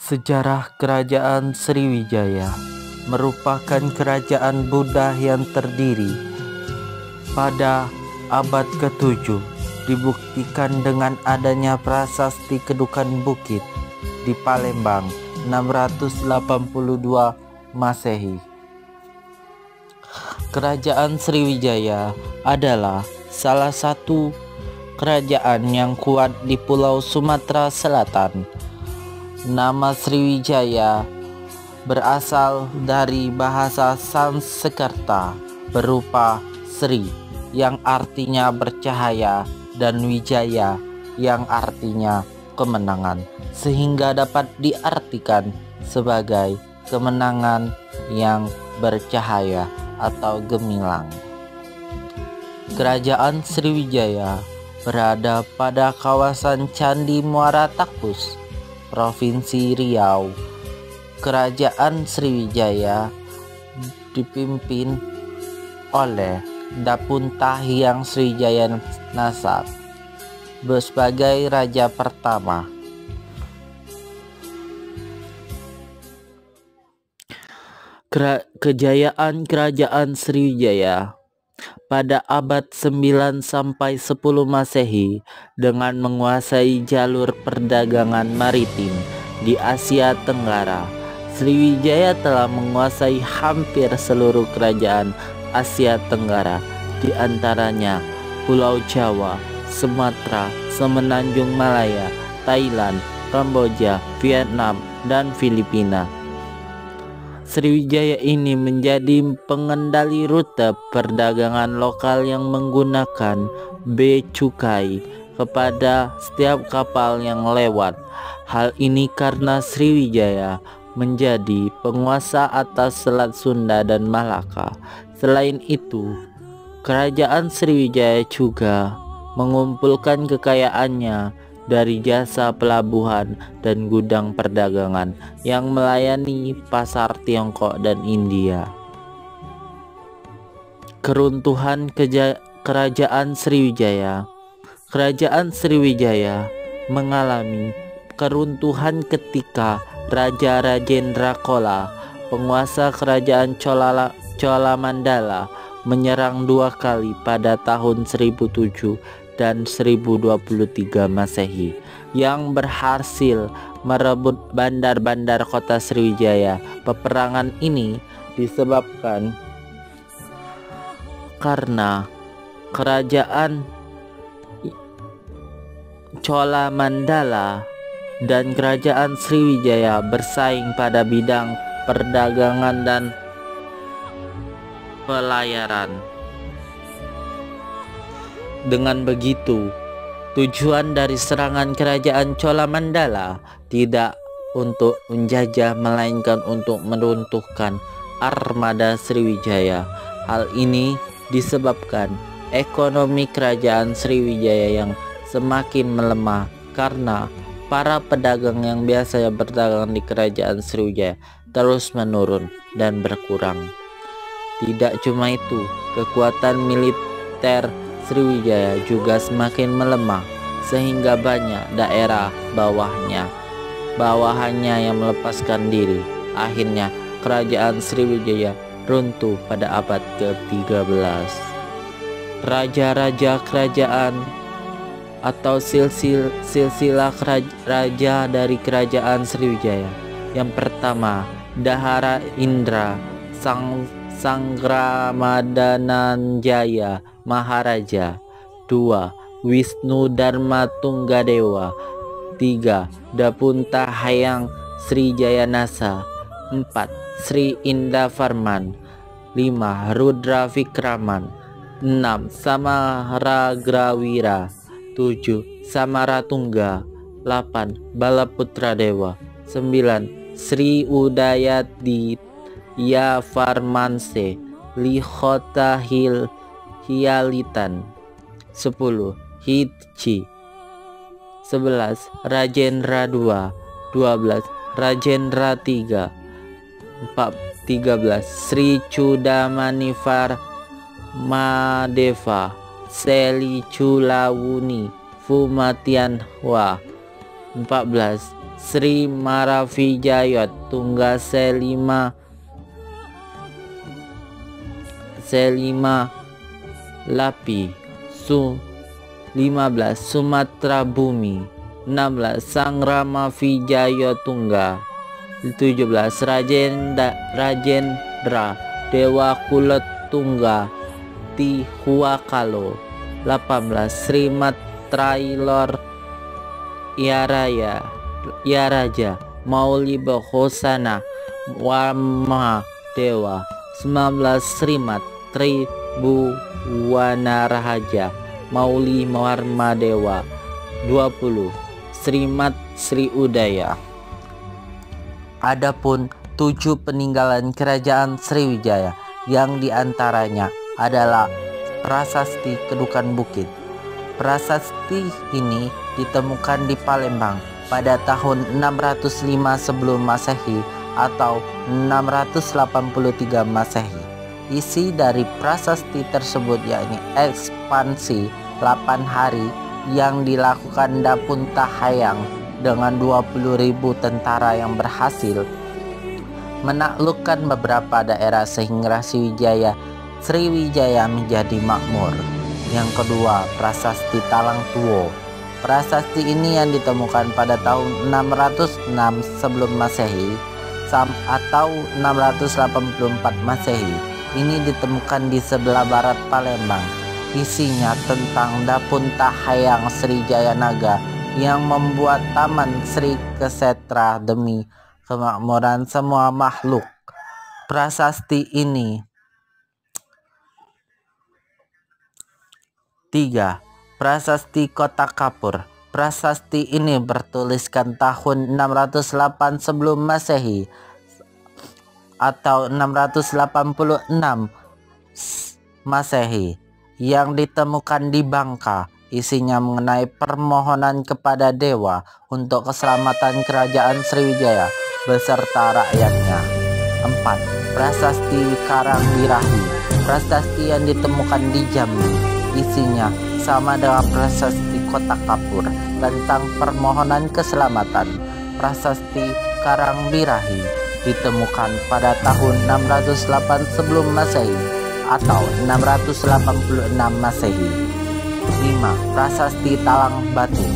Sejarah Kerajaan Sriwijaya merupakan kerajaan Buddha yang terdiri pada abad ke-7, dibuktikan dengan adanya prasasti Kedukan Bukit di Palembang 682 Masehi. Kerajaan Sriwijaya adalah salah satu kerajaan yang kuat di Pulau Sumatera Selatan. Nama Sriwijaya berasal dari bahasa Sanskerta berupa Sri yang artinya bercahaya dan Wijaya yang artinya kemenangan, sehingga dapat diartikan sebagai kemenangan yang bercahaya atau gemilang. Kerajaan Sriwijaya berada pada kawasan Candi Muara Takus, Provinsi Riau. Kerajaan Sriwijaya dipimpin oleh Dapunta Hyang Sriwijaya Nasab sebagai raja pertama. Kejayaan Kerajaan Sriwijaya pada abad 9 sampai 10 Masehi dengan menguasai jalur perdagangan maritim di Asia Tenggara. Sriwijaya telah menguasai hampir seluruh kerajaan Asia Tenggara, di antaranya Pulau Jawa, Sumatera, Semenanjung Malaya, Thailand, Kamboja, Vietnam, dan Filipina. Sriwijaya ini menjadi pengendali rute perdagangan lokal yang menggunakan bea cukai kepada setiap kapal yang lewat. Hal ini karena Sriwijaya menjadi penguasa atas Selat Sunda dan Malaka. Selain itu, Kerajaan Sriwijaya juga mengumpulkan kekayaannya dari jasa pelabuhan dan gudang perdagangan yang melayani pasar Tiongkok dan India. Keruntuhan Kerajaan Sriwijaya. Kerajaan Sriwijaya mengalami keruntuhan ketika Raja Rajendra Chola, penguasa kerajaan Cholamandala, menyerang dua kali pada tahun 1007 dan 1023 Masehi, yang berhasil merebut bandar-bandar kota Sriwijaya. Peperangan ini disebabkan karena kerajaan Cholamandala dan kerajaan Sriwijaya bersaing pada bidang perdagangan dan pelayaran. Dengan begitu, tujuan dari serangan kerajaan Cholamandala tidak untuk menjajah melainkan untuk meruntuhkan armada Sriwijaya. Hal ini disebabkan ekonomi kerajaan Sriwijaya yang semakin melemah karena para pedagang yang biasanya berdagang di kerajaan Sriwijaya terus menurun dan berkurang. Tidak cuma itu, kekuatan militer Sriwijaya juga semakin melemah sehingga banyak daerah bawahannya yang melepaskan diri. Akhirnya kerajaan Sriwijaya runtuh pada abad ke-13. Raja-raja kerajaan atau silsilah raja dari kerajaan Sriwijaya. Yang pertama, Dahara Indra Sangramadananjaya Maharaja. 2. Wisnu Dharma Tunggadewa. 3. Dapunta Hyang Sriwijaya Nasa. 4. Sri Indavarman. 5. Rudra Vikraman. 6. Samaragrawira. 7. Samaratungga. 8. Balaputra Dewa. 9. Sri Udayati Yavarmanse Likhota Hialitan. 10. Hitchi. 11. Rajendra II. 12. Rajendra III. 13. Sri Chudamanifar Madeva Seli Chulawuni Fumatianhua. 14. Sri Maravijaya Tungga Selima Lapi 15 Sumatera Bumi 16 Sang Rama Vijaya Tungga 17 Rajendra Dewa Kuletungga Tihuakalo 18 Sri Matrailor Yaraja Mauli Bahosana Wama Dewa 19 Srimat Tribuwana Rahaja Mauli Warma Dewa 20 Srimat Sri Udaya. Adapun 7 peninggalan kerajaan Sriwijaya yang diantaranya adalah Prasasti Kedukan Bukit. Prasasti ini ditemukan di Palembang pada tahun 605 sebelum Masehi atau 683 Masehi. Isi dari prasasti tersebut yakni ekspansi 8 hari yang dilakukan Dapunta Hayang dengan 20.000 tentara yang berhasil menaklukkan beberapa daerah sehingga Sriwijaya menjadi makmur. Yang kedua, Prasasti Talang Tuo. Prasasti ini yang ditemukan pada tahun 606 sebelum Masehi atau 684 Masehi. Ini ditemukan di sebelah barat Palembang. Isinya tentang Dapunta Hayang Sri Jayanaga yang membuat Taman Sri Kesetra demi kemakmuran semua makhluk. Prasasti ini 3. Prasasti Kota Kapur. Prasasti ini bertuliskan tahun 608 sebelum Masehi atau 686 Masehi yang ditemukan di Bangka. Isinya mengenai permohonan kepada dewa untuk keselamatan kerajaan Sriwijaya beserta rakyatnya. 4. Prasasti Karangbirahi. Prasasti yang ditemukan di Jambi. Isinya sama dengan Prasasti Kota Kapur tentang permohonan keselamatan. Prasasti Karangbirahi ditemukan pada tahun 608 sebelum Masehi atau 686 Masehi. 5. Prasasti Talang Batu.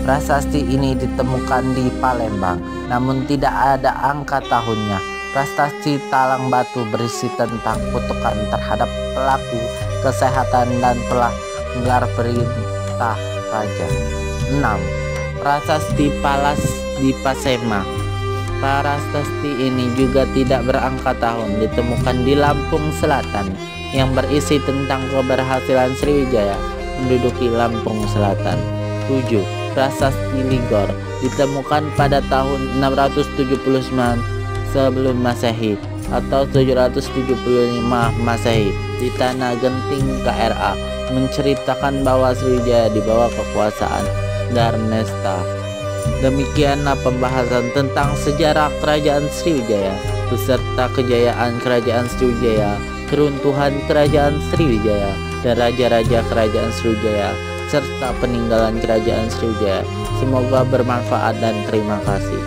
Prasasti ini ditemukan di Palembang namun tidak ada angka tahunnya. Prasasti Talang Batu berisi tentang kutukan terhadap pelaku kesehatan dan pelanggar perintah raja. 6. Prasasti Palas di Pasema. Prasasti ini juga tidak berangka tahun, ditemukan di Lampung Selatan yang berisi tentang keberhasilan Sriwijaya menduduki Lampung Selatan. 7. Prasasti Ligor ditemukan pada tahun 679 sebelum Masehi atau 775 Masehi di Tanah Genting KRA, menceritakan bahwa Sriwijaya di bawah kekuasaan Darmesta. Demikianlah pembahasan tentang sejarah kerajaan Sriwijaya beserta kejayaan kerajaan Sriwijaya, keruntuhan kerajaan Sriwijaya, dan raja-raja kerajaan Sriwijaya serta peninggalan kerajaan Sriwijaya. Semoga bermanfaat dan terima kasih.